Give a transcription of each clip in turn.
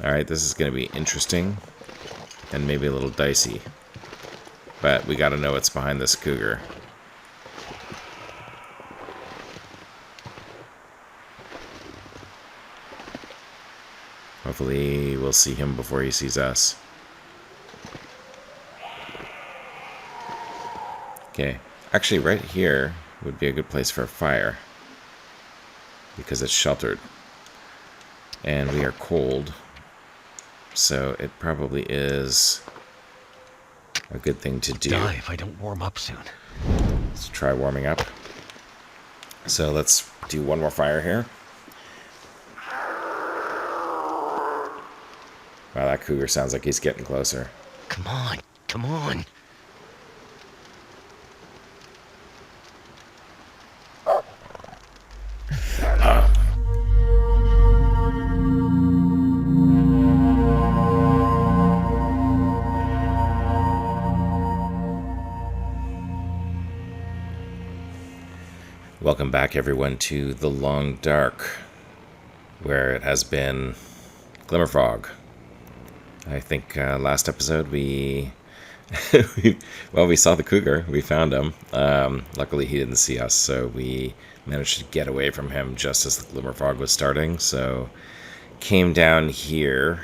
Alright, this is going to be interesting. And maybe a little dicey. But we got to know what's behind this cougar. Hopefully we'll see him before he sees us. Okay. Actually, right here would be a good place for a fire. Because it's sheltered. And we are cold. So it probably is a good thing to do. Die if I don't warm up soon. Let's try warming up. So let's do one more fire here. Wow, that cougar sounds like he's getting closer. Come on, come on. Welcome back, everyone, to The Long Dark, where it has been Glimmerfog. I think last episode we we saw the cougar. We found him. Luckily, he didn't see us, so we managed to get away from him just as the Glimmerfog was starting. So came down here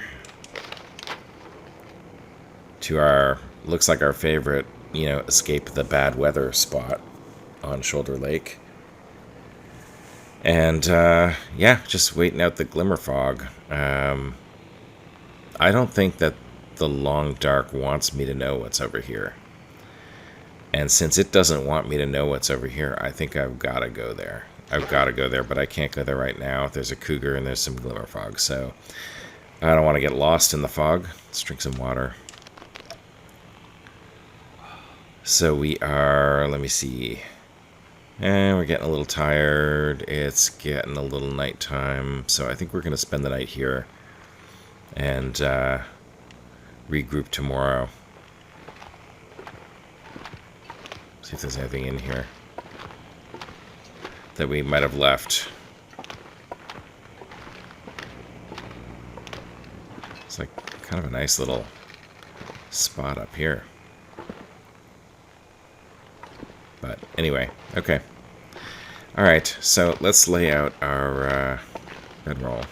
to our, looks like our favorite, escape the bad weather spot on Shoulder Lake. And, yeah, just waiting out the Glimmerfog. I don't think that the Long Dark wants me to know what's over here. And since it doesn't want me to know what's over here, I think I've got to go there. I've got to go there, but I can't go there right now. There's a cougar and there's some Glimmerfog, so I don't want to get lost in the fog. Let's drink some water. So we are, let me see. And we're getting a little tired. It's getting a little nighttime. So I think we're going to spend the night here and regroup tomorrow. See if there's anything in here that we might have left. It's like kind of a nice little spot up here. But anyway, okay. Alright, so let's lay out our bedroll.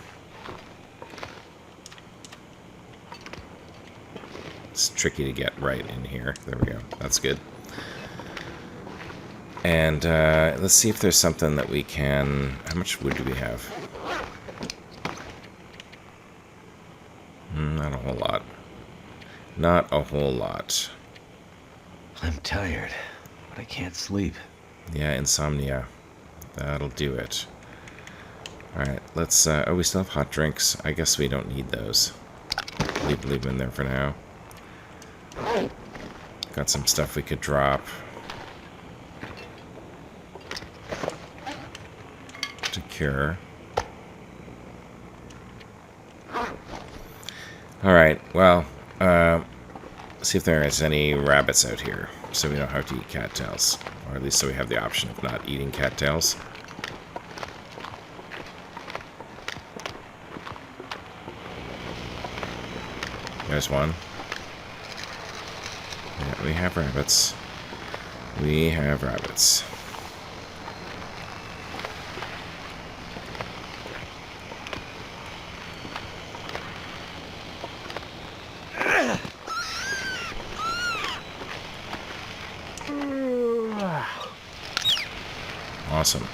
It's tricky to get right in here. There we go. That's good. And let's see if there's something that we can... How much wood do we have? Not a whole lot. Not a whole lot. I'm tired, but I can't sleep. Yeah, insomnia. That'll do it. Alright, let's... oh, we still have hot drinks. I guess we don't need those. Leave them in there for now. Got some stuff we could drop. To cure. Alright, well, see if there is any rabbits out here, so we don't have to eat cattails. Or at least so we have the option of not eating cattails. There's one. Yeah, we have rabbits. We have rabbits. Awesome.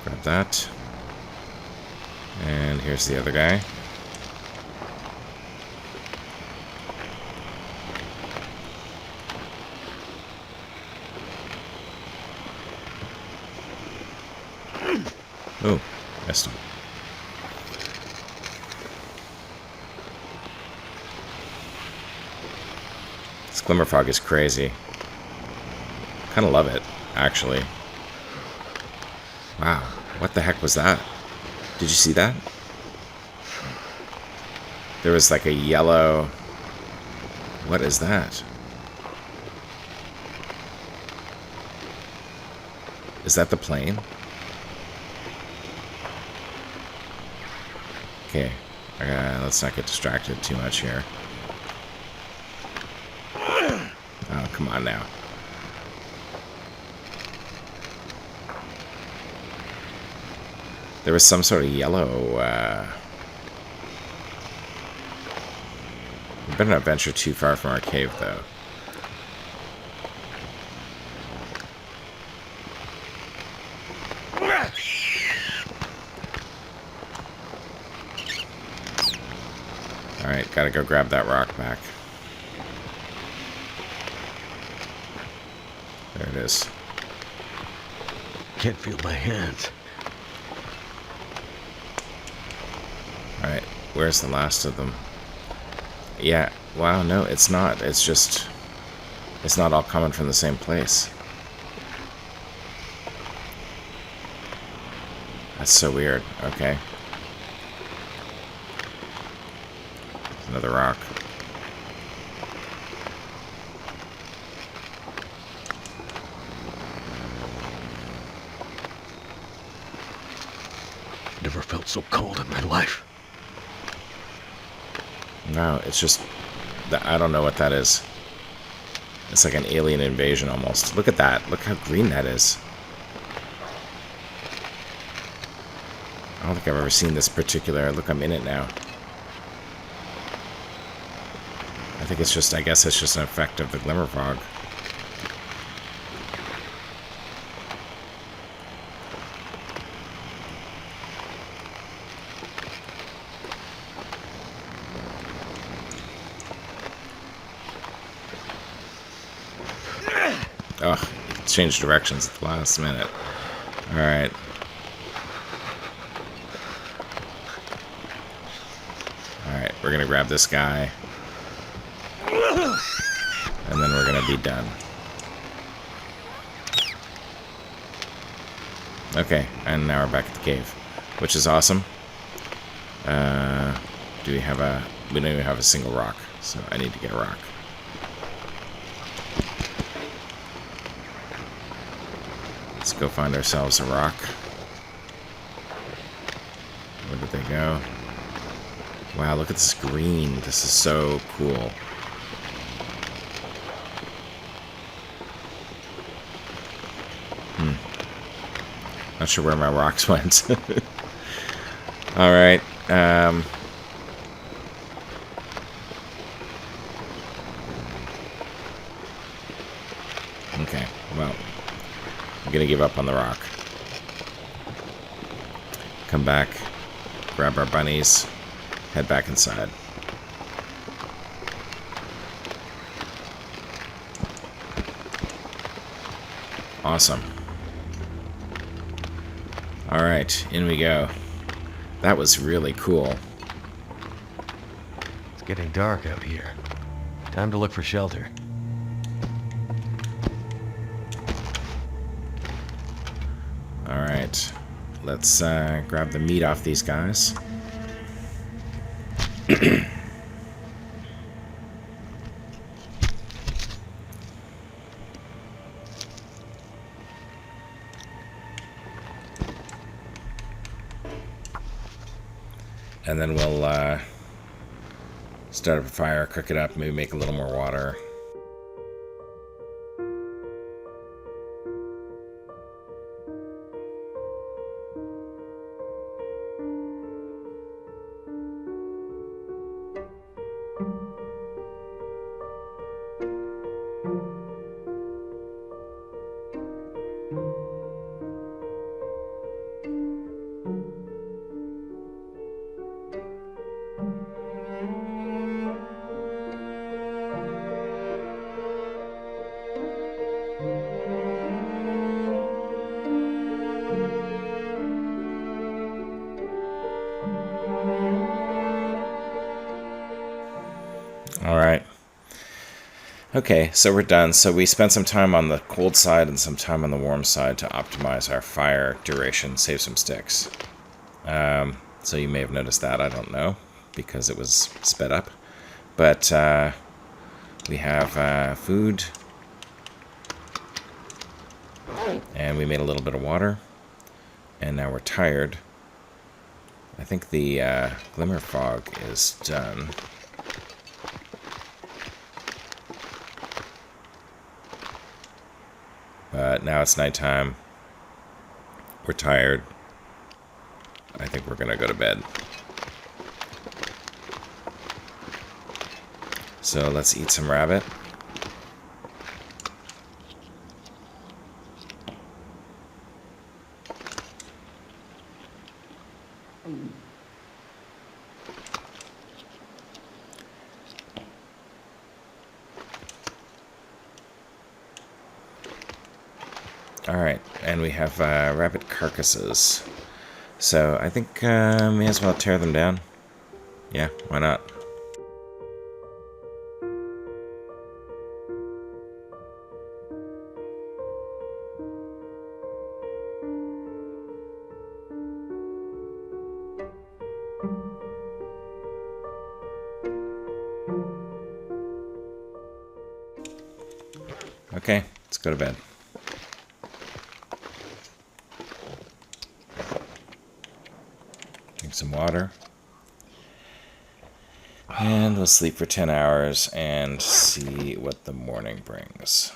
Grab that. And here's the other guy. Oh, missed him. This Glimmerfog is crazy. Kind of love it, actually. Wow, what the heck was that? Did you see that? There was like a yellow... What is that? Is that the plane? Okay, Let's not get distracted too much here. Oh, come on now. There was some sort of yellow... We better not venture too far from our cave, though. Alright, gotta go grab that rock back. There it is. Can't feel my hands. Alright, where's the last of them? Yeah, wow, no, it's not. It's just... It's not all coming from the same place. That's so weird. Okay. Another rock. Never felt so cold in my life. No, it's just... I don't know what that is. It's like an alien invasion almost. Look at that. Look how green that is. I don't think I've ever seen this particular... Look, I'm in it now. I think it's just... I guess it's just an effect of the glimmer fog. Oh, changed directions at the last minute. Alright. Alright, we're gonna grab this guy. And then we're gonna be done. Okay, and now we're back at the cave. Which is awesome. Do we have a... We don't even have a single rock. So I need to get a rock. Let's go find ourselves a rock. Where did they go? Wow, look at this green. This is so cool. Not sure where my rocks went. Alright. Okay, well... I'm gonna give up on the rock. Come back, grab our bunnies, head back inside. Awesome. Alright, in we go. That was really cool. It's getting dark out here. Time to look for shelter. Alright, let's grab the meat off these guys. And then we'll start up a fire, cook it up, maybe make a little more water. Alright. Okay, so we're done. So we spent some time on the cold side and some time on the warm side to optimize our fire duration, save some sticks. So you may have noticed that, I don't know, because it was sped up. But we have food. And we made a little bit of water. And now we're tired. I think the glimmer fog is done. But now it's nighttime. We're tired. I think we're gonna go to bed. So let's eat some rabbit. Alright, and we have rabbit carcasses. So I think may as well tear them down. Yeah, why not? Okay, let's go to bed. Drink some water. And we'll sleep for 10 hours and see what the morning brings.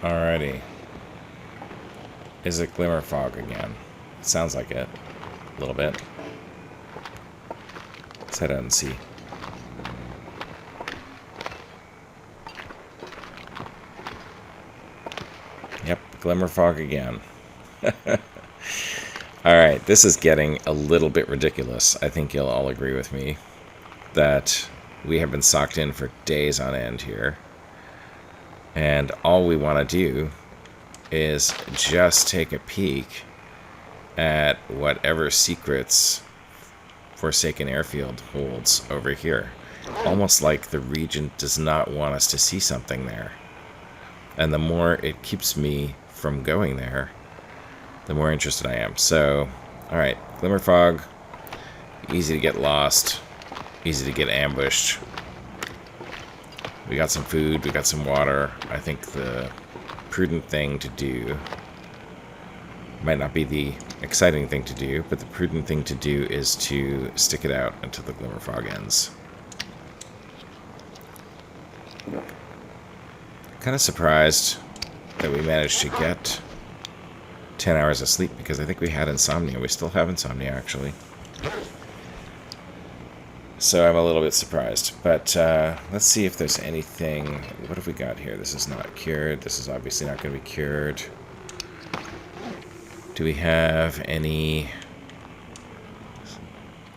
Alrighty. Is it glimmer fog again? It sounds like it. A little bit. Let's head out and see. Yep, glimmer fog again. Alright, this is getting a little bit ridiculous. I think you'll all agree with me that we have been socked in for days on end here. And all we want to do is just take a peek at whatever secrets Forsaken Airfield holds over here. Almost like the region does not want us to see something there. And the more it keeps me from going there, the more interested I am. So, alright, glimmer fog, easy to get lost, easy to get ambushed. We got some food, we got some water. I think the prudent thing to do might not be the exciting thing to do, but the prudent thing to do is to stick it out until the glimmer fog ends. Kind of surprised that we managed to get 10 hours of sleep, because I think we had insomnia. We still have insomnia, actually. So I'm a little bit surprised. But let's see if there's anything... What have we got here? This is not cured. This is obviously not going to be cured. Do we have any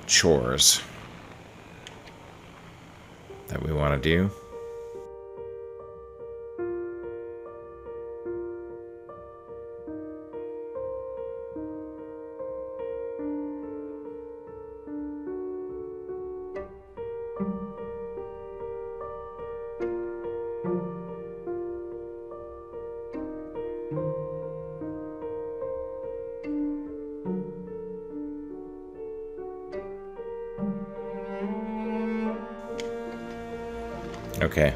chores that we want to do? Okay.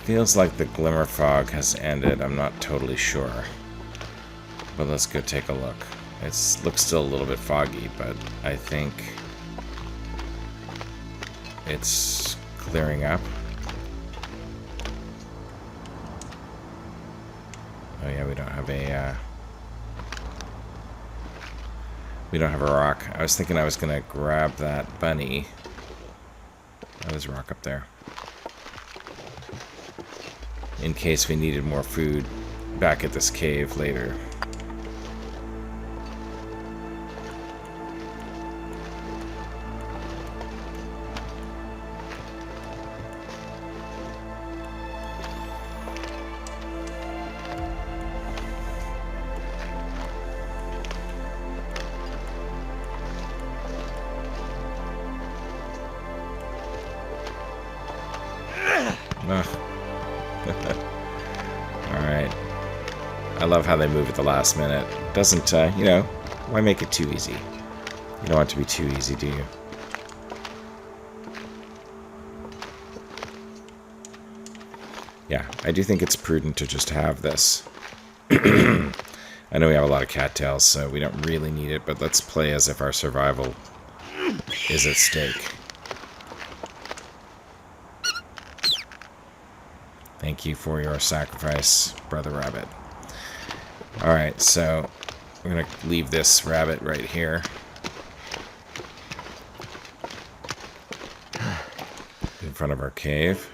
Feels like the glimmer fog has ended. I'm not totally sure. But let's go take a look. It looks still a little bit foggy, but I think it's clearing up. Oh yeah, we don't have a rock. I was thinking I was gonna grab that bunny. Oh, there's a rock up there. In case we needed more food back at this cave later. Alright. I love how they move at the last minute. Doesn't, you know, Why make it too easy? You don't want it to be too easy, do you? Yeah, I do think it's prudent to just have this. I know we have a lot of cattails, so we don't really need it, but let's play as if our survival is at stake. Thank you for your sacrifice, Brother Rabbit. Alright, so we're going to leave this rabbit right here. In front of our cave.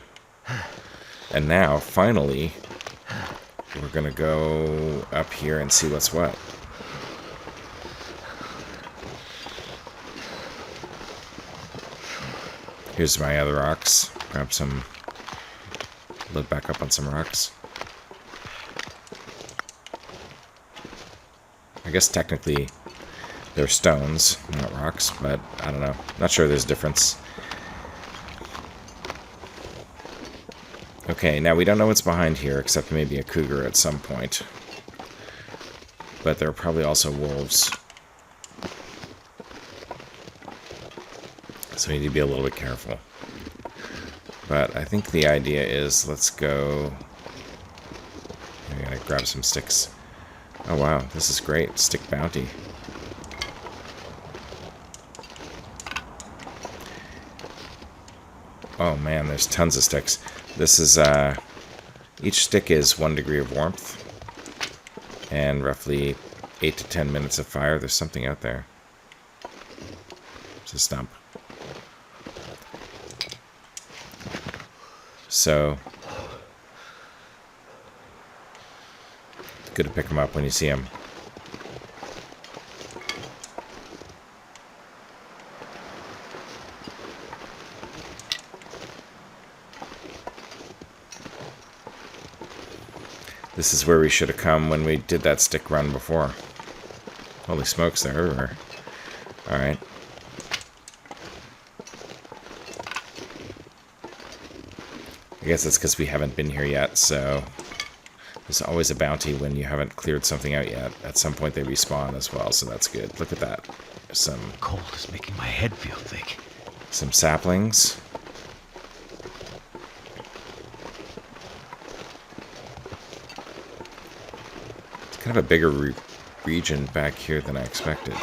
And now, finally, we're going to go up here and see what's what. Here's my other rocks. Grab some... Load back up on some rocks. I guess technically they're stones, not rocks, but I don't know. Not sure there's a difference. Okay, now we don't know what's behind here, except maybe a cougar at some point. But there are probably also wolves. So we need to be a little bit careful. But I think the idea is, let's go... I'm gonna grab some sticks. Oh wow, this is great. Stick bounty. Oh man, there's tons of sticks. This is, each stick is 1 degree of warmth. And roughly 8 to 10 minutes of fire. There's something out there. It's a stump. So, good to pick them up when you see them. This is where we should have come when we did that stick run before. Holy smokes, they're everywhere. Alright. I guess it's because we haven't been here yet, so there's always a bounty when you haven't cleared something out yet. At some point they respawn as well, so that's good. Look at that. Some Cold is making my head feel thick. Some saplings. It's kind of a bigger region back here than I expected.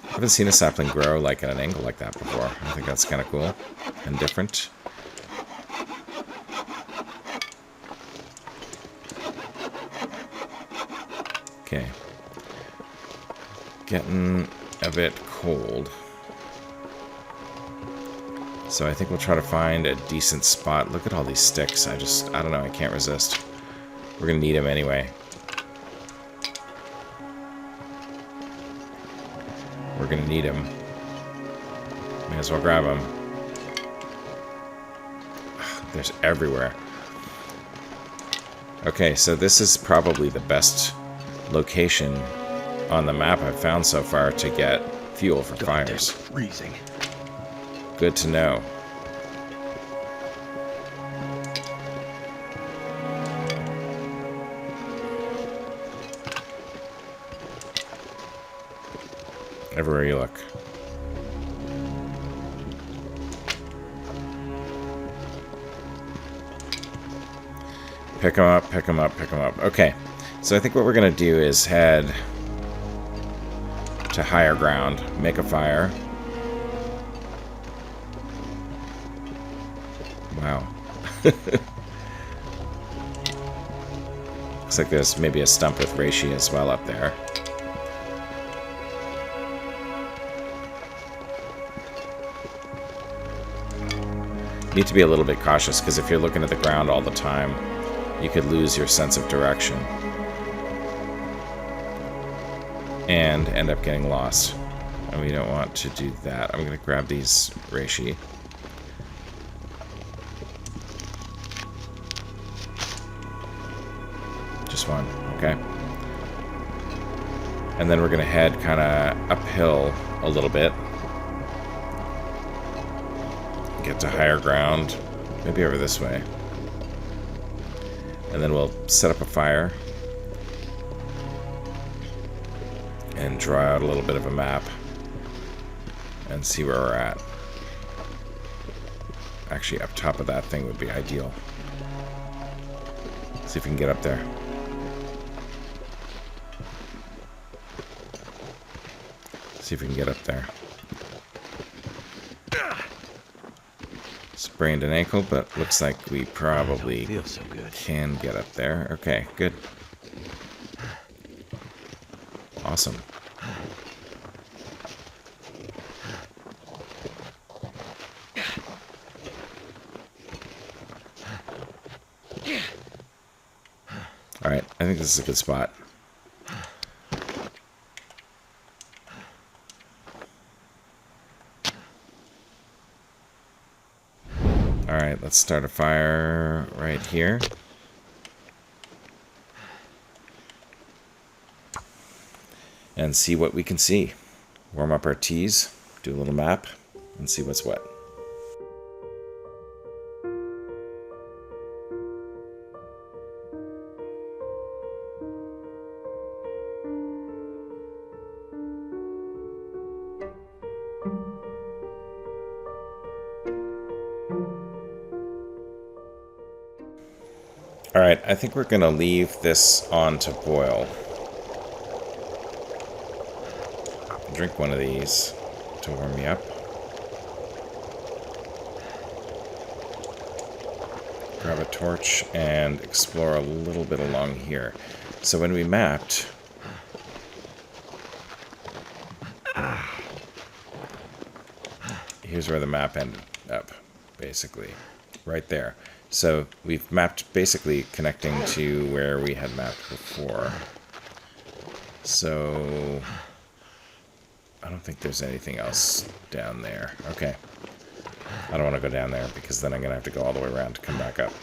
I haven't seen a sapling grow like at an angle like that before. I think that's kind of cool and different. Okay. Getting a bit cold. So I think we'll try to find a decent spot. Look at all these sticks. I don't know, I can't resist. We're gonna need them anyway. We're gonna need them. May as well grab them. There's everywhere. Okay, so this is probably the best location on the map I've found so far to get fuel for fires. Freezing. Good to know. Everywhere you look. Pick them up, pick them up, pick them up. Okay, so I think what we're going to do is head to higher ground, make a fire. Wow. Looks like there's maybe a stump with reishi as well up there. Need to be a little bit cautious, because if you're looking at the ground all the time, you could lose your sense of direction and end up getting lost, and we don't want to do that. I'm going to grab these reishi. Just one, okay. And then we're going to head kind of uphill a little bit. Get to higher ground, maybe over this way. And then we'll set up a fire. and draw out a little bit of a map and see where we're at. Actually, up top of that thing would be ideal. See if we can get up there. See if we can get up there. Sprained an ankle, but looks like we probably Feels so good. can get up there. Okay, good. Awesome. Alright, I think this is a good spot. Alright, let's start a fire right here. And see what we can see. Warm up our teas, do a little map, and see what's what. Alright, I think we're going to leave this on to boil. Drink one of these to warm me up. Grab a torch and explore a little bit along here. So when we mapped... Here's where the map ended up, basically. Right there. So we've mapped basically connecting to where we had mapped before. So I don't think there's anything else down there. Okay. I don't want to go down there because then I'm going to have to go all the way around to come back up.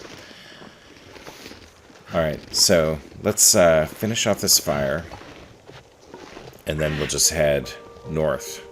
Alright, so let's finish off this fire. And then we'll just head north.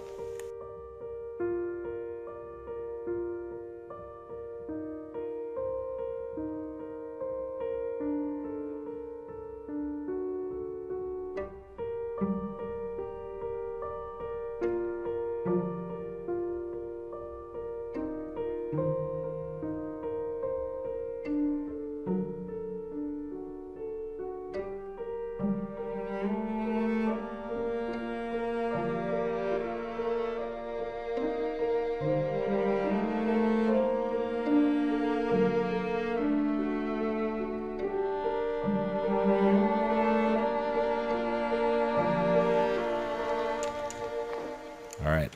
Alright.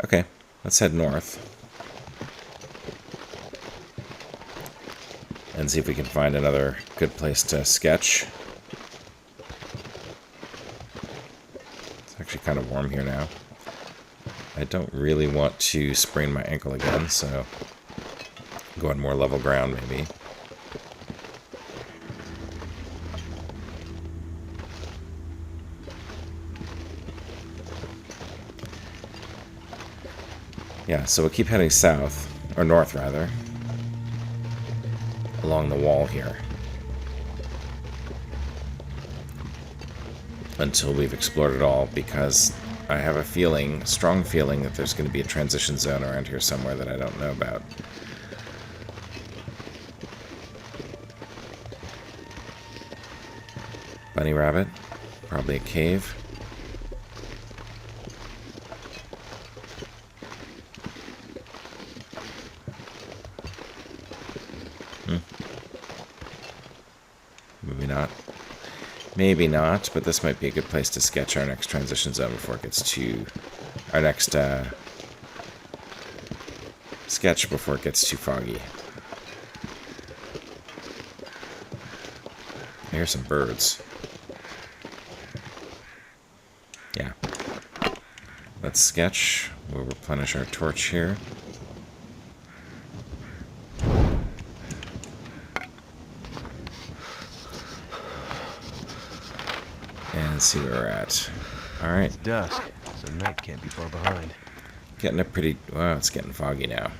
Okay, let's head north. And see if we can find another good place to sketch. It's actually kind of warm here now. I don't really want to sprain my ankle again, so go on more level ground maybe. Yeah, so we'll keep heading south, or north rather, along the wall here. Until we've explored it all, because I have a feeling, a strong feeling, that there's going to be a transition zone around here somewhere that I don't know about. Bunny rabbit, probably a cave. Maybe not. Maybe not, but this might be a good place to sketch our next transition zone before it gets too... Our next sketch before it gets too foggy. I hear some birds. Yeah. Let's sketch. We'll replenish our torch here. And see where we're at. Alright. It's dusk, so night can't be far behind. Getting a pretty... Well, it's getting foggy now.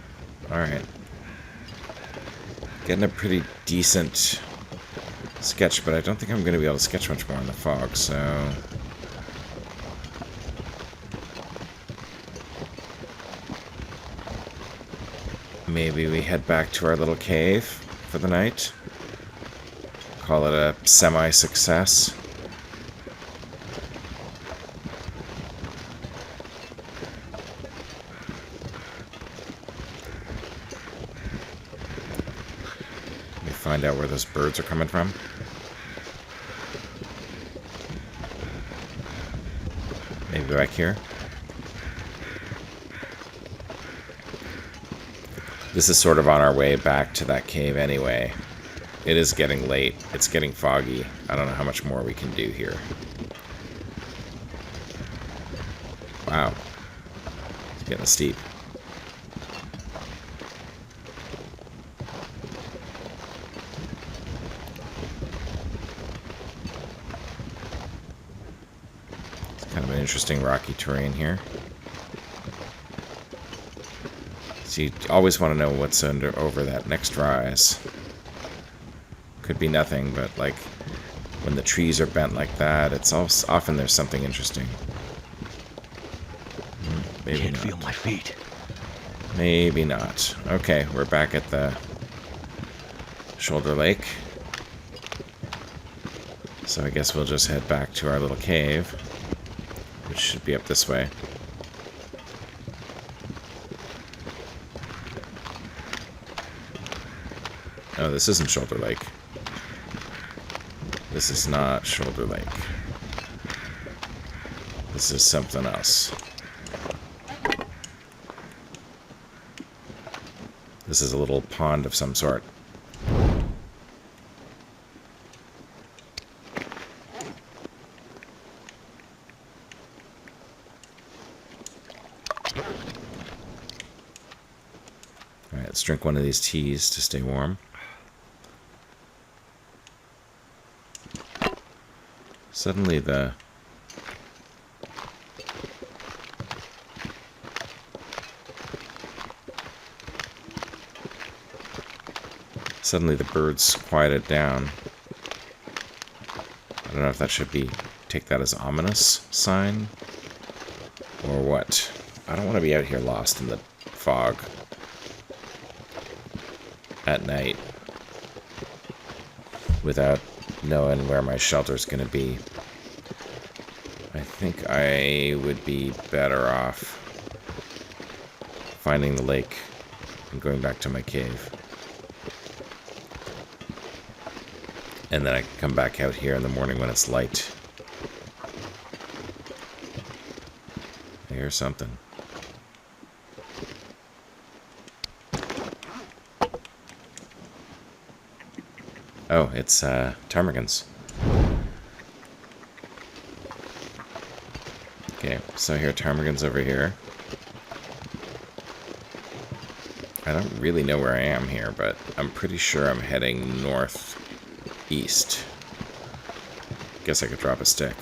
Alright. Getting a pretty decent sketch, but I don't think I'm going to be able to sketch much more in the fog, so... maybe we head back to our little cave for the night. Call it a semi-success. Let me find out where those birds are coming from. Maybe back here. This is sort of on our way back to that cave anyway. It is getting late. It's getting foggy. I don't know how much more we can do here. Wow. It's getting steep. It's kind of an interesting rocky terrain here. So you always want to know what's over that next rise. Could be nothing, but like when the trees are bent like that, it's often there's something interesting. Maybe Can't not. feel my feet. Maybe not. Okay, we're back at the shoulder lake. So I guess we'll just head back to our little cave, which should be up this way. Oh, this isn't Shoulder Lake. This is not Shoulder Lake. This is something else. This is a little pond of some sort. Alright, let's drink one of these teas to stay warm. Suddenly the birds quieted down. I don't know if that should be take that as ominous sign or what. I don't want to be out here lost in the fog at night without knowing where my shelter's going to be. I think I would be better off finding the lake and going back to my cave. And then I can come back out here in the morning when it's light. I hear something. Oh, it's ptarmigans. Okay, so I hear ptarmigans over here. I don't really know where I am here, but I'm pretty sure I'm heading northeast. Guess I could drop a stick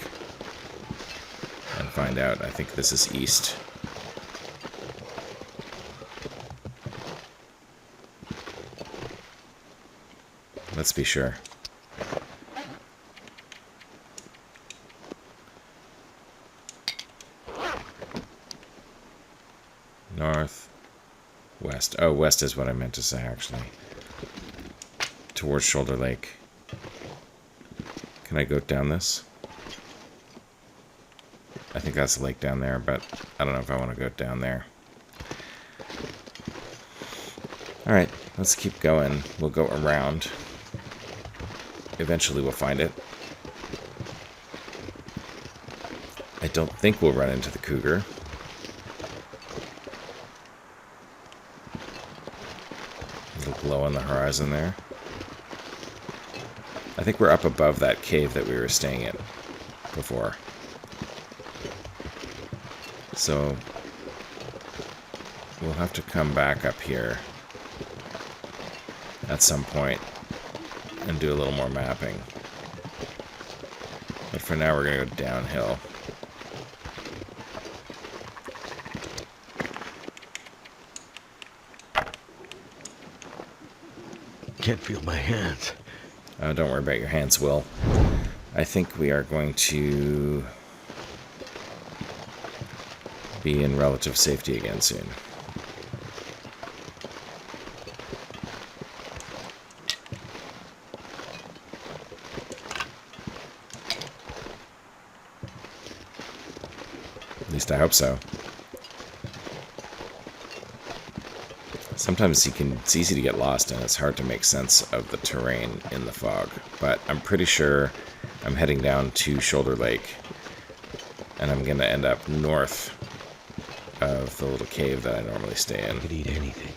and find out. I think this is east. Let's be sure. North, west. Oh, west is what I meant to say, actually. Towards Shoulder Lake. Can I go down this? I think that's the lake down there, but I don't know if I want to go down there. Alright, let's keep going. We'll go around. Eventually we'll find it. I don't think we'll run into the cougar. A little glow on the horizon there. I think we're up above that cave that we were staying in before. So we'll have to come back up here at some point and do a little more mapping. But for now, we're going to go downhill. Can't feel my hands. Oh, don't worry about your hands, Will. I think we are going to be in relative safety again soon. least I hope so. Sometimes it's easy to get lost and it's hard to make sense of the terrain in the fog. But I'm pretty sure I'm heading down to Shoulder Lake. And I'm going to end up north of the little cave that I normally stay in. I could eat anything.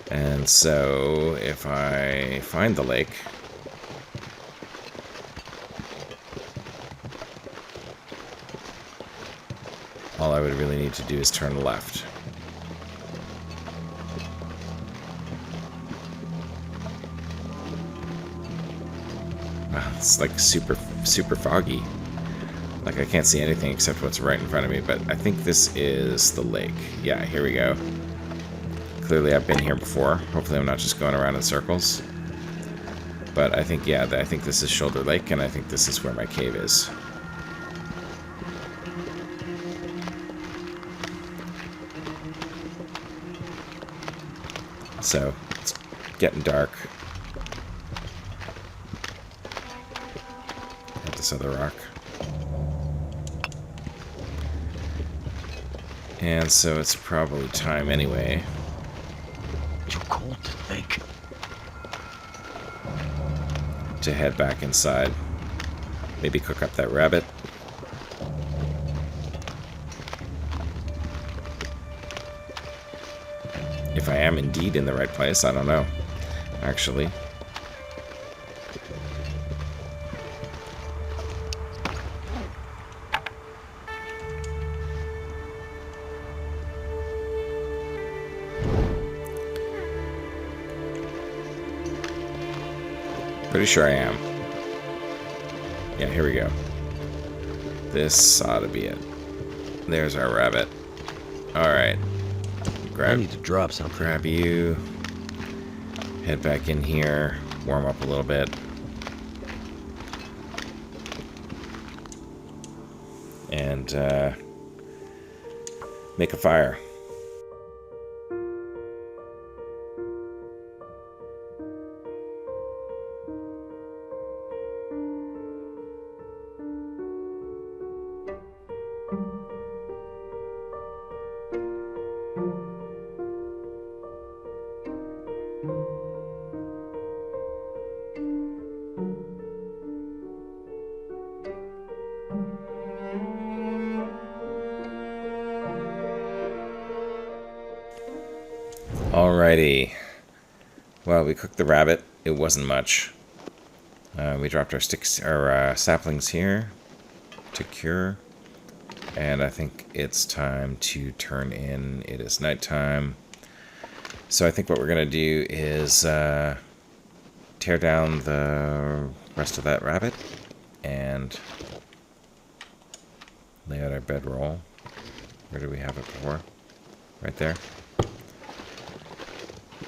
And so, if I find the lake, all I would really need to do is turn left. Wow, it's like super foggy. Like I can't see anything except what's right in front of me, but I think this is the lake. Yeah, here we go. Clearly I've been here before. Hopefully I'm not just going around in circles. But I think, yeah, I think this is Shoulder Lake, and I think this is where my cave is. So, it's getting dark. At this other rock. And so it's probably time anyway. Too cold to think. To head back inside. Maybe cook up that rabbit. If I am indeed in the right place, I don't know. Actually. Pretty sure I am. Yeah, here we go. This ought to be it. There's our rabbit. Alright. I need to drop something. Grab you. Head back in here. Warm up a little bit. And make a fire. Alrighty. Well, we cooked the rabbit. It wasn't much. We dropped our saplings here to cure. And I think it's time to turn in. It is nighttime. So I think what we're going to do is tear down the rest of that rabbit and lay out our bedroll. Where do we have it before? Right there.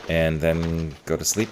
And then go to sleep.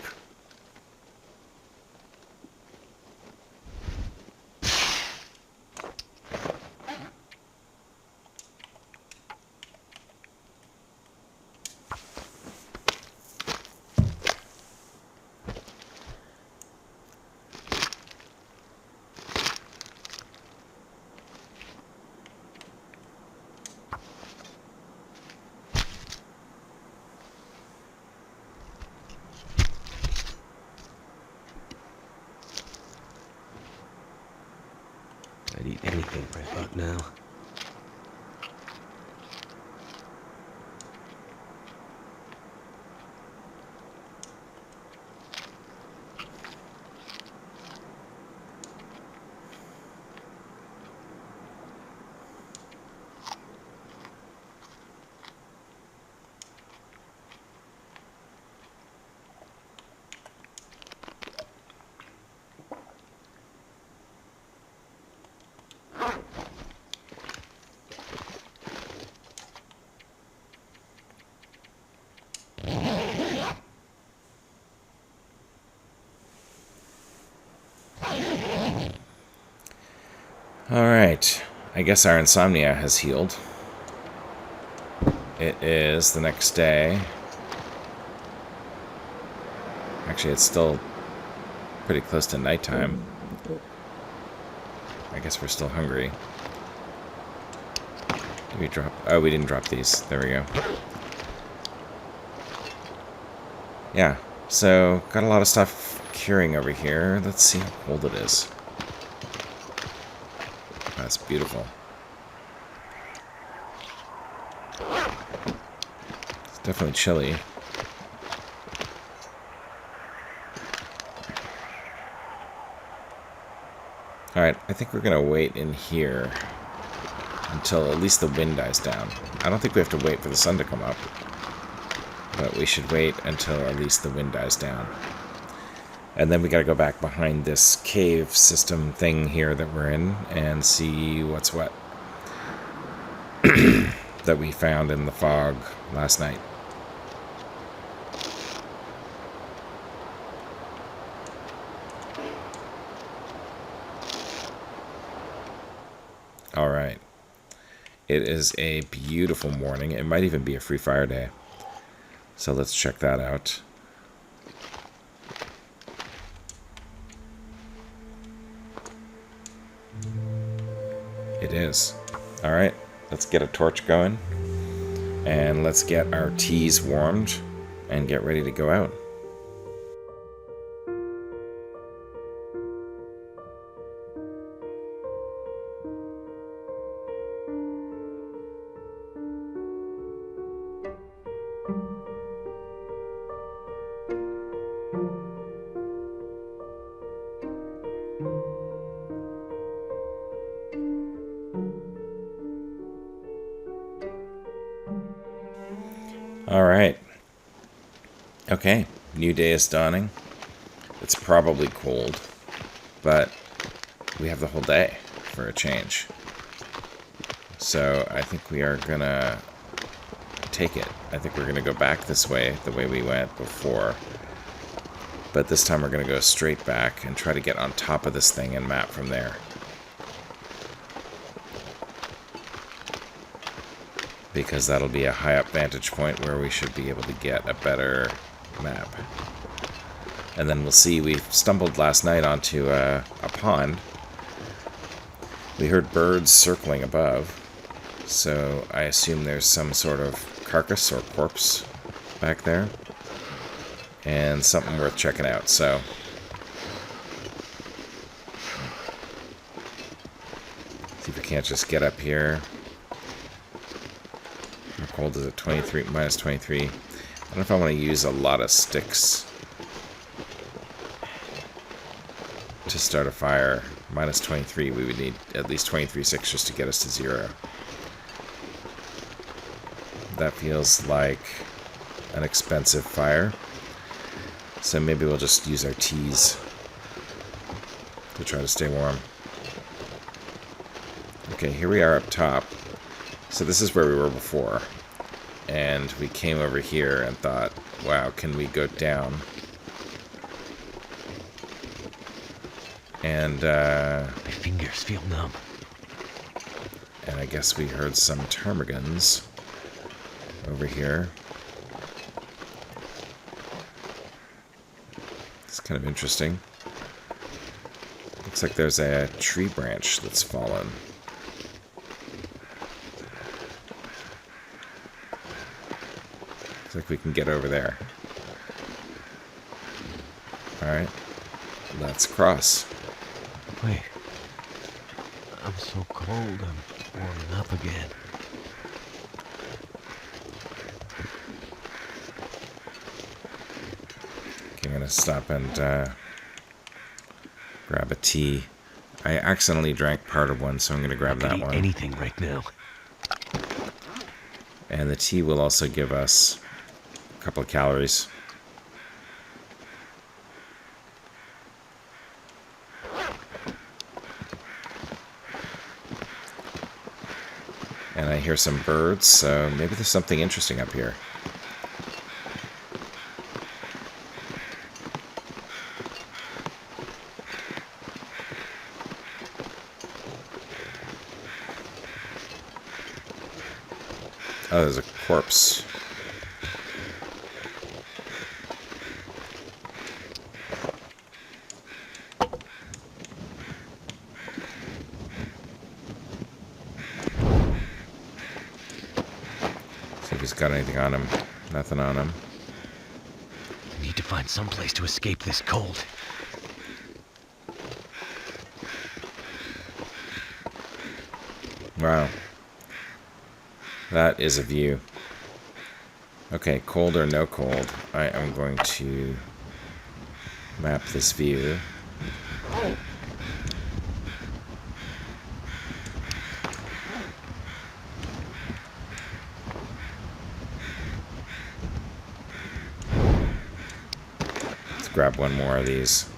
I'd eat anything right about now. Alright, I guess our insomnia has healed. It is the next day. Actually, it's still pretty close to nighttime. I guess we're still hungry. Did we drop? Oh, we didn't drop these. There we go. Yeah, so got a lot of stuff curing over here. Let's see how cold it is. That's beautiful. It's definitely chilly. Alright, I think we're going to wait in here until at least the wind dies down. I don't think we have to wait for the sun to come up, but we should wait until at least the wind dies down. And then we got to go back behind this cave system thing here that we're in and see what's what that we found in the fog last night. All right. It is a beautiful morning. It might even be a free fire day. So let's check that out. It is. All right. Let's get a torch going. And let's get our teas warmed and get ready to go out. All right. Okay, new day is dawning. It's probably cold, but we have the whole day for a change. So I think we are gonna take it. I think we're gonna go back this way, the way we went before. But this time we're gonna go straight back and try to get on top of this thing and map from there. Because that'll be a high up vantage point where we should be able to get a better map. And then we'll see, we stumbled last night onto a pond. We heard birds circling above, so I assume there's some sort of carcass or corpse back there. And something worth checking out, so... see if we can't just get up here. How cold is it? 23, minus 23. I don't know if I want to use a lot of sticks to start a fire. Minus 23, we would need at least 23 sticks just to get us to 0. That feels like an expensive fire. So maybe we'll just use our teas to try to stay warm. Okay, here we are up top. So this is where we were before. And we came over here and thought, wow, can we go down? And, My fingers feel numb. And I guess we heard some ptarmigans over here. It's kind of interesting. Looks like there's a tree branch that's fallen. Looks like we can get over there. Alright. Let's cross. Wait. I'm so cold, I'm warming up again. Okay, I'm gonna stop and grab a tea. I accidentally drank part of one, so I'm gonna grab that Eat one. anything right now. And the tea will also give us a couple of calories. And I hear some birds, so maybe there's something interesting up here. Oh, there's a corpse. See if he's got anything on him. Nothing on him. I need to find some place to escape this cold. Wow. That is a view. Okay, cold or no cold, I am going to map this view. Let's grab one more of these.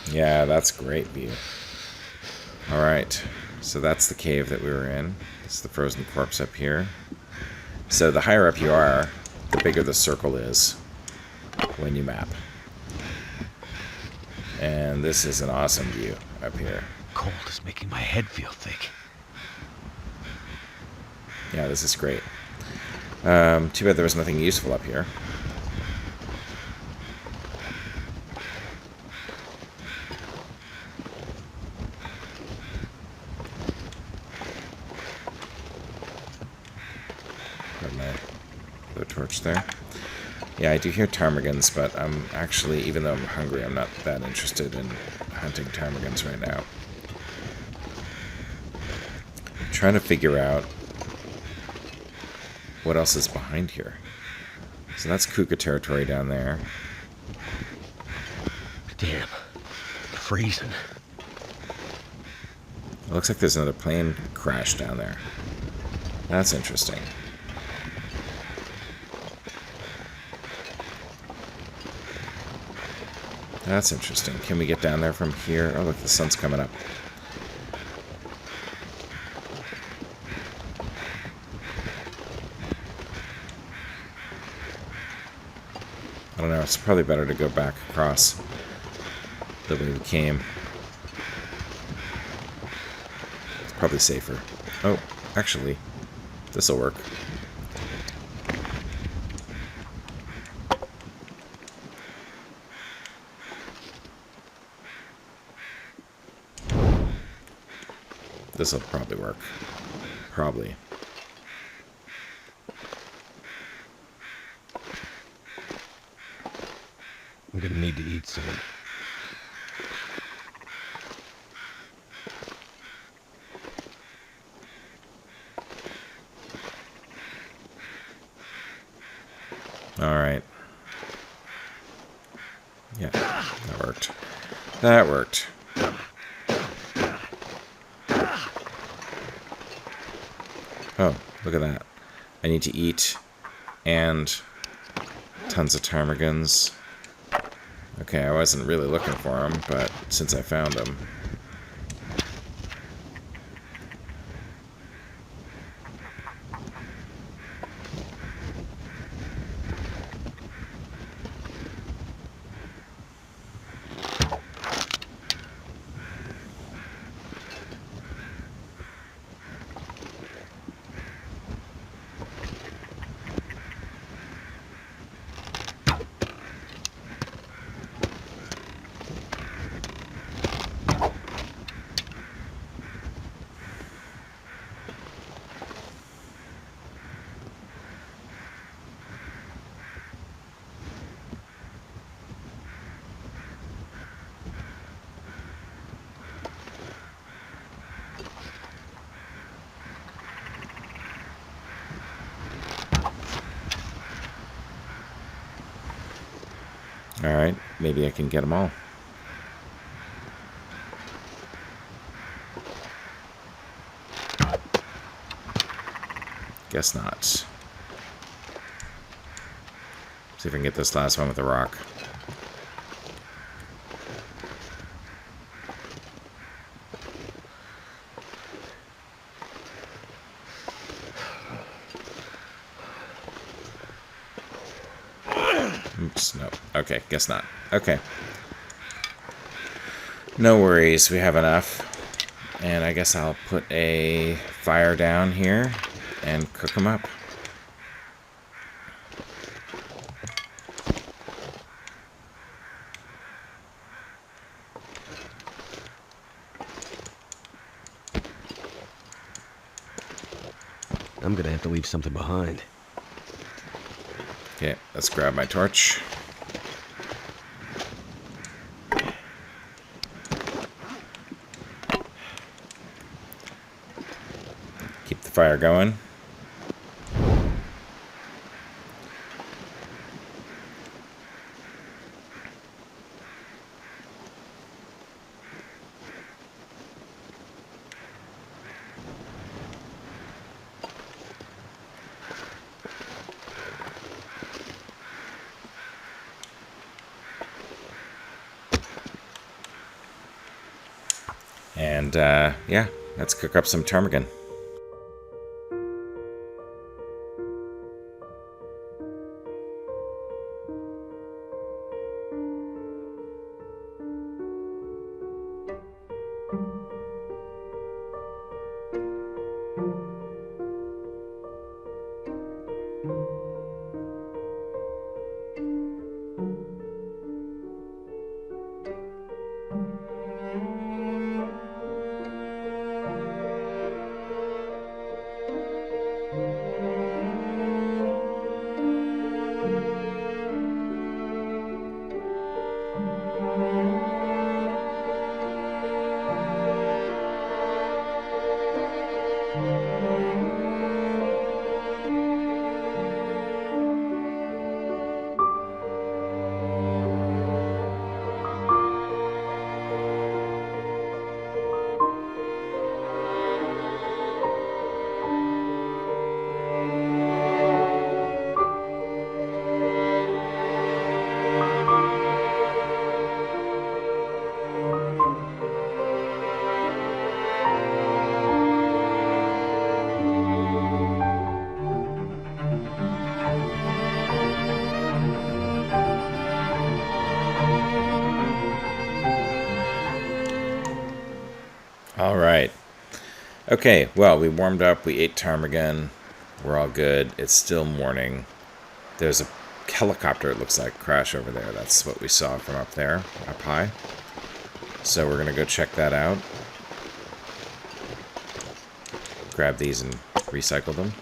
Yeah, that's great view. Alright, so that's the cave that we were in. It's the frozen corpse up here. So the higher up you are, the bigger the circle is when you map. And this is an awesome view up here. Cold is making my head feel thick. Yeah, this is great. Too bad there was nothing useful up here. Got my blue torch there. Yeah, I do hear ptarmigans, but I'm actually, even though I'm hungry, I'm not that interested in hunting ptarmigans right now. I'm trying to figure out what else is behind here. So that's cougar territory down there. Damn. Freezing. It looks like there's another plane crash down there. That's interesting. That's interesting. Can we get down there from here? Oh, look, the sun's coming up. I don't know. It's probably better to go back across the way we came. It's probably safer. Oh, actually, this'll work. This'll probably work. Probably. I'm gonna need to eat soon. Alright. Yeah, that worked. That worked. Oh, look at that. I need to eat and tons of ptarmigans. Okay, I wasn't really looking for them, but since I found them. Alright, maybe I can get them all. Guess not. See if I can get this last one with a rock. sticks? No. Okay, guess not. Okay. No worries, we have enough. And I guess I'll put a fire down here and cook them up. I'm gonna have to leave something behind. Okay, let's grab my torch. Keep the fire going. And, yeah, let's cook up some ptarmigan. All right. Okay, well, we warmed up, we ate ptarmigan, we're all good. It's still morning. There's a helicopter, it looks like, crash over there. That's what we saw from up there, up high. So we're going to go check that out. Grab these and recycle them.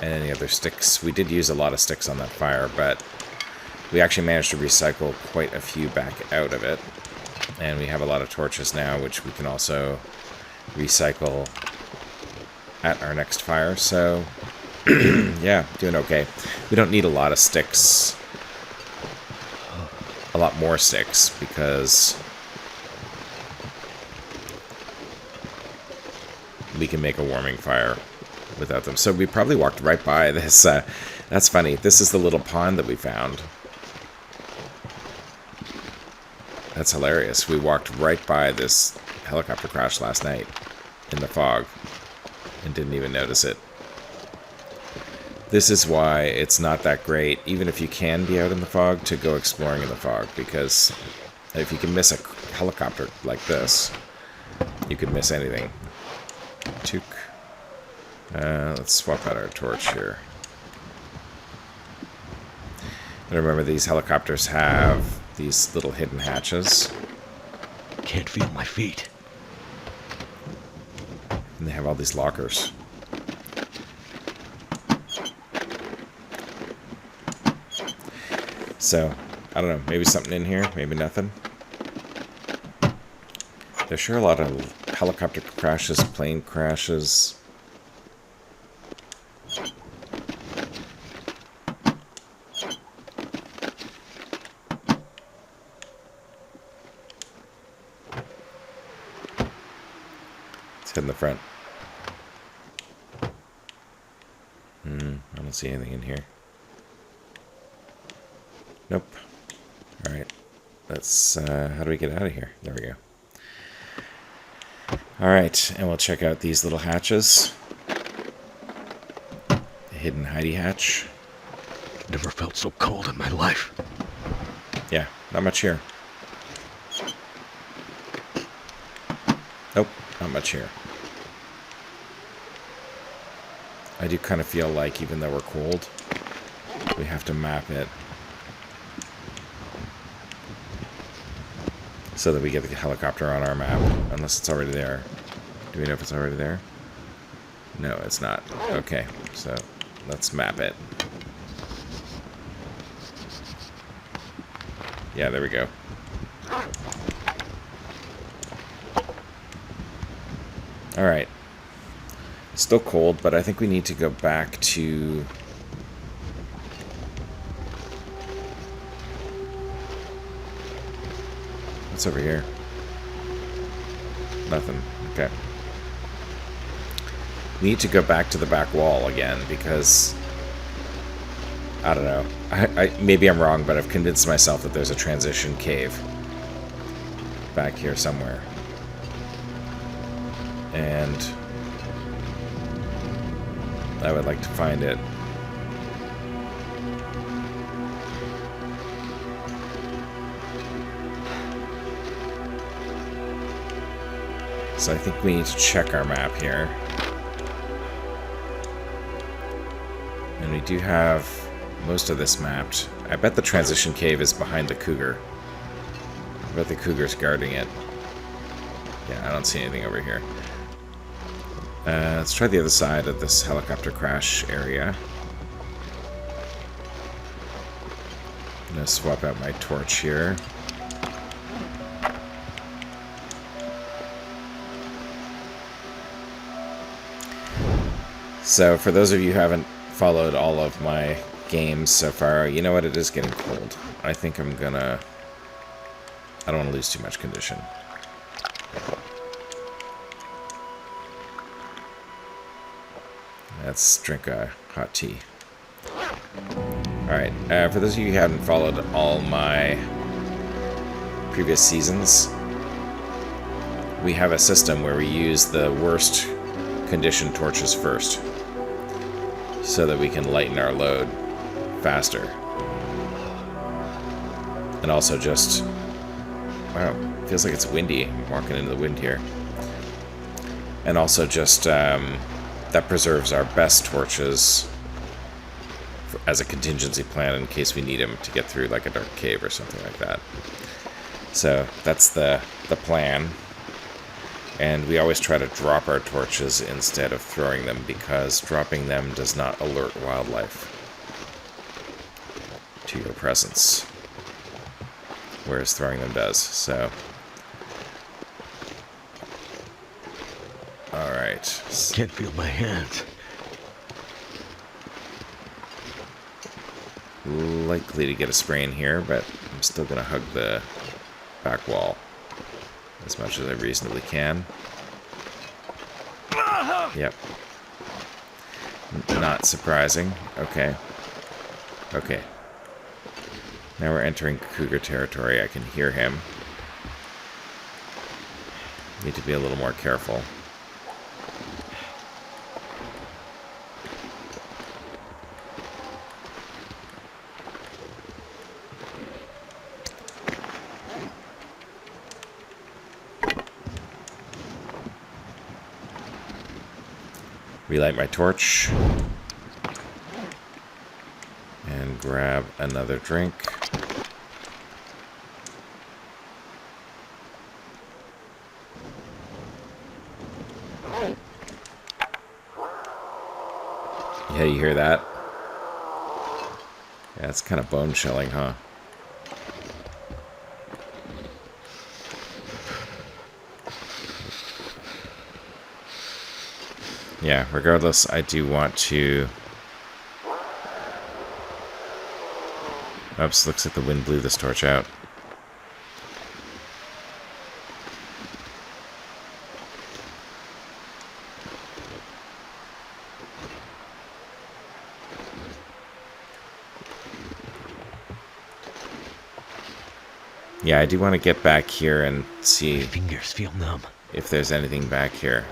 And any other sticks. We did use a lot of sticks on that fire, but we actually managed to recycle quite a few back out of it. And we have a lot of torches now, which we can also recycle at our next fire. So, yeah, doing okay. We don't need a lot of sticks. A lot more sticks, because we can make a warming fire without them. So we probably walked right by this. That's funny. This is the little pond that we found. That's hilarious. We walked right by this helicopter crash last night in the fog and didn't even notice it. This is why it's not that great, even if you can be out in the fog, to go exploring in the fog, because if you can miss a helicopter like this, you can miss anything. Took. Let's swap out our torch here. And remember, these helicopters have these little hidden hatches. Can't feel my feet. And they have all these lockers. So, I don't know, maybe something in here, maybe nothing. There's sure a lot of helicopter crashes, plane crashes. Let's head in the front. I don't see anything in here. Nope. Alright. Let's, how do we get out of here? There we go. Alright, and we'll check out these little hatches. The hidden hidey hatch. Never felt so cold in my life. Yeah, not much here. Nope, not much here. I do kind of feel like, even though we're cold, we have to map it so that we get the helicopter on our map, unless it's already there. Do we know if it's already there? No, it's not. Okay, so let's map it. Yeah, there we go. Alright. Still cold, but I think we need to go back to... What's over here? Nothing. Okay. We need to go back to the back wall again, because... I don't know. Maybe I'm wrong, but I've convinced myself that there's a transition cave back here somewhere. And I would like to find it. So I think we need to check our map here. And we do have most of this mapped. I bet the transition cave is behind the cougar. I bet the cougar's guarding it. Yeah, I don't see anything over here. Let's try the other side of this helicopter crash area. I'm gonna swap out my torch here. So, for those of you who haven't followed all of my games so far, you know what? It is getting cold. I think I'm gonna... I don't want to lose too much condition. Let's drink a hot tea. Alright, for those of you who haven't followed all my previous seasons, we have a system where we use the worst condition torches first, so that we can lighten our load faster. And also just... Wow, feels like it's windy. I'm walking into the wind here. And also just... that preserves our best torches as a contingency plan in case we need them to get through like a dark cave or something like that. So that's the plan. And we always try to drop our torches instead of throwing them, because dropping them does not alert wildlife to your presence, whereas throwing them does. So, alright. Can't feel my hands. Likely to get a sprain here, but I'm still going to hug the back wall as much as I reasonably can. Yep. Not surprising. Okay. Okay. Now we're entering cougar territory. I can hear him. Need to be a little more careful. Relight my torch. And grab another drink. Yeah, you hear that? Yeah, it's kind of bone chilling, huh? Yeah, regardless, I do want to... Oops, looks like the wind blew this torch out. Yeah, I do want to get back here and see... My fingers feel numb. If there's anything back here.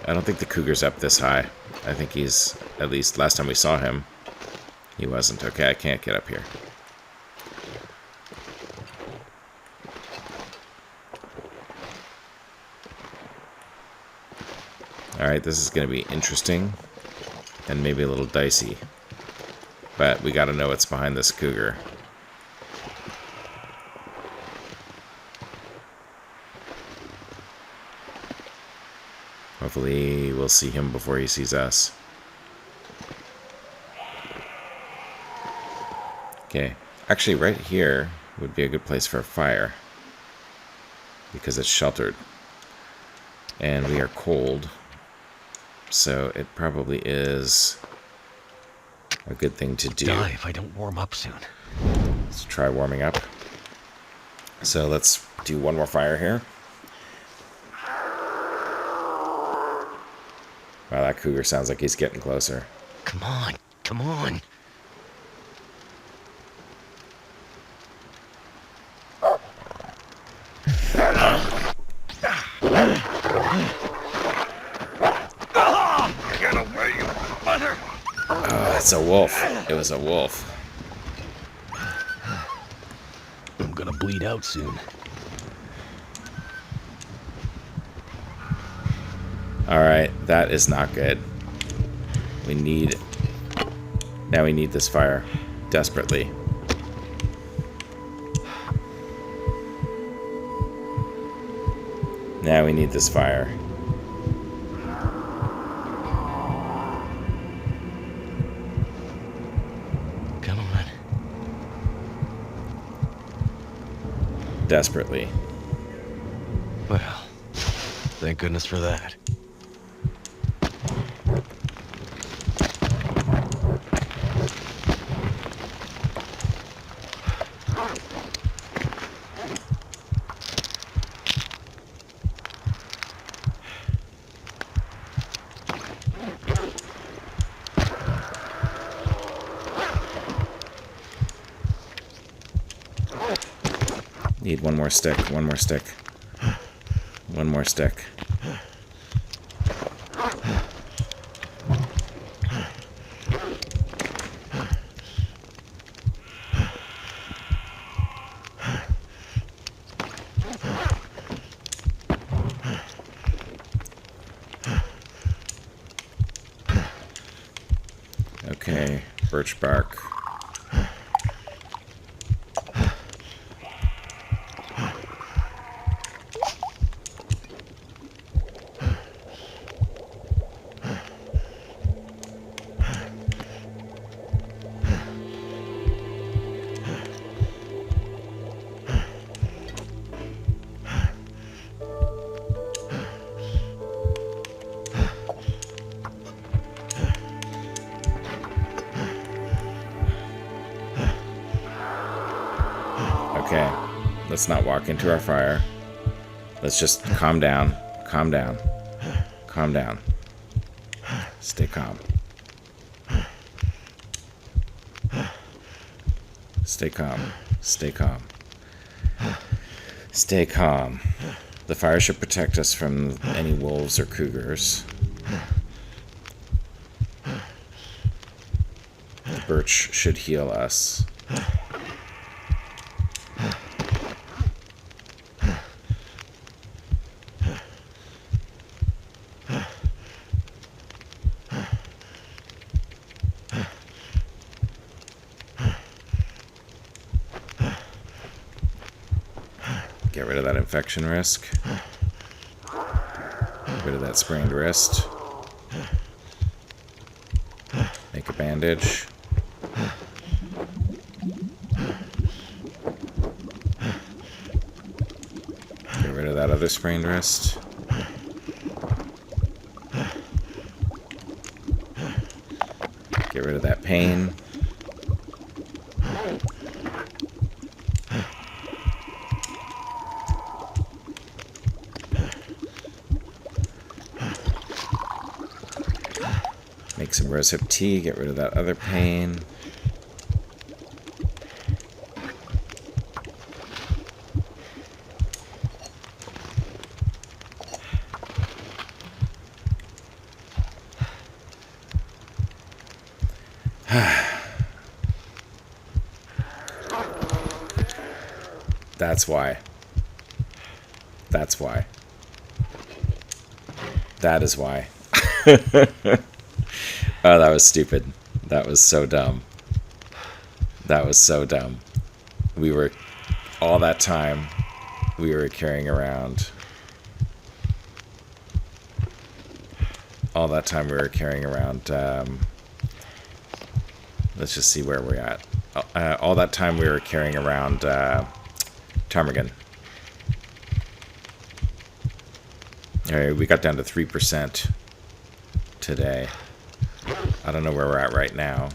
I don't think the cougar's up this high. I think he's, at least last time we saw him, He wasn't. Okay, I can't get up here. Alright, this is going to be interesting. And maybe a little dicey. But we got to know what's behind this cougar. Hopefully we'll see him before he sees us. Okay. Actually, right here would be a good place for a fire. Because it's sheltered. And we are cold. So it probably is a good thing to do. Die if I don't warm up soon. Let's try warming up. So let's do one more fire here. Wow, that cougar sounds like he's getting closer. Come on, come on. Get away, you mother! Oh, it's a wolf. It was a wolf. I'm gonna bleed out soon. Alright, that is not good. We need... Now we need this fire. Desperately. Now we need this fire. Come on. Desperately. Well, thank goodness for that. Need one more stick, one more stick. One more stick. Okay, birch bark. Okay, let's not walk into our fire. Let's just calm down, calm down, calm down. Stay calm. Stay calm, stay calm. Stay calm. The fire should protect us from any wolves or cougars. The birch should heal us. Get rid of that infection risk. Get rid of that sprained wrist. Make a bandage. Get rid of that other sprained wrist. Get rid of that pain. Make some rosehip tea, get rid of that other pain. That's why. That's why. That is why. Oh, that was stupid. That was so dumb. That was so dumb. We were, all that time, we were carrying around. All that time we were carrying around, let's just see where we're at. All that time we were carrying around ptarmigan. Alright, we got down to 3% today. I don't know where we're at right now.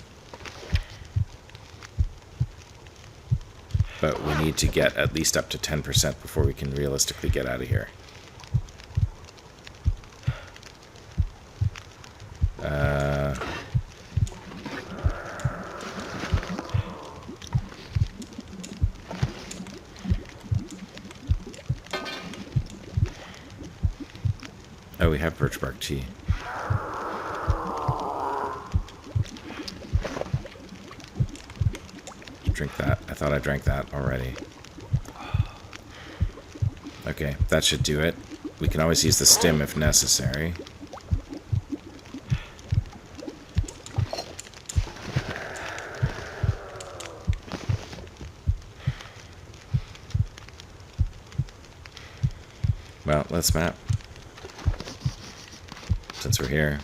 But we need to get at least up to 10% before we can realistically get out of here. Oh, we have birch bark tea. Drink that. I thought I drank that already. Okay, that should do it. We can always use the stem if necessary. Well, let's map. Since we're here.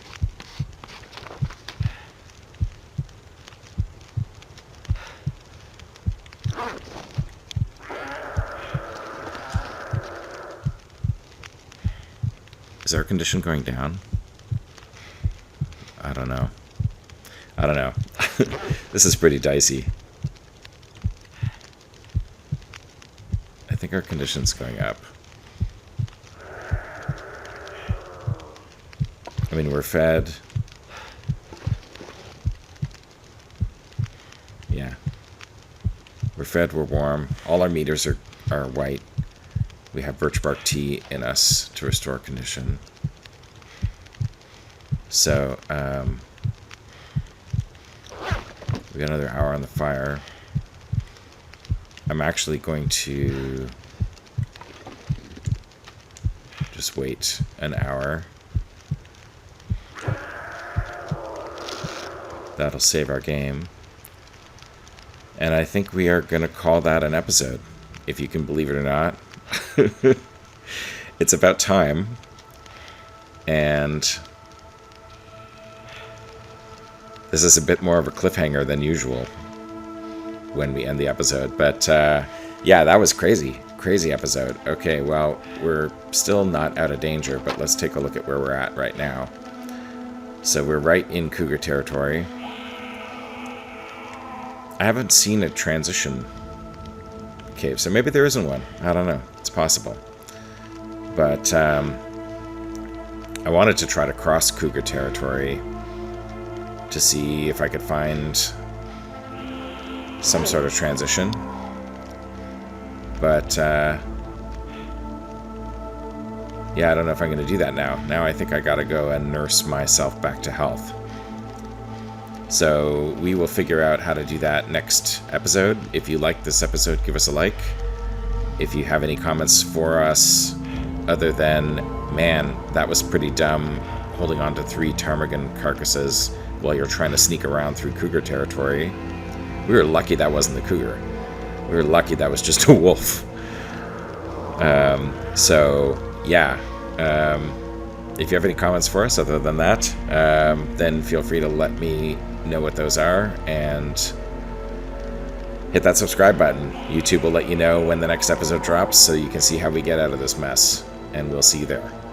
Is our condition going down? I don't know. I don't know. This is pretty dicey. I think our condition's going up. I mean, we're fed. Yeah. We're fed, we're warm. All our meters are white. We have birch bark tea in us to restore condition. So, we got another hour on the fire. I'm actually going to just wait an hour. That'll save our game. And I think we are going to call that an episode, if you can believe it or not. It's about time. And this is a bit more of a cliffhanger than usual when we end the episode. But yeah, that was crazy. Crazy episode. Okay, well, we're still not out of danger, but let's take a look at where we're at right now. So we're right in cougar territory. I haven't seen a transition cave, so maybe there isn't one. I don't know. It's possible. But I wanted to try to cross cougar territory to see if I could find some sort of transition. But yeah, I don't know if I'm going to do that now. Now I think I got to go and nurse myself back to health. So we will figure out how to do that next episode. If you like this episode, give us a like. If you have any comments for us other than, man, that was pretty dumb, holding on to 3 ptarmigan carcasses while you're trying to sneak around through cougar territory. We were lucky that wasn't the cougar. We were lucky that was just a wolf. So, yeah. If you have any comments for us other than that, then feel free to let me know what those are and hit that subscribe button. YouTube will let you know when the next episode drops so you can see how we get out of this mess, and we'll see you there.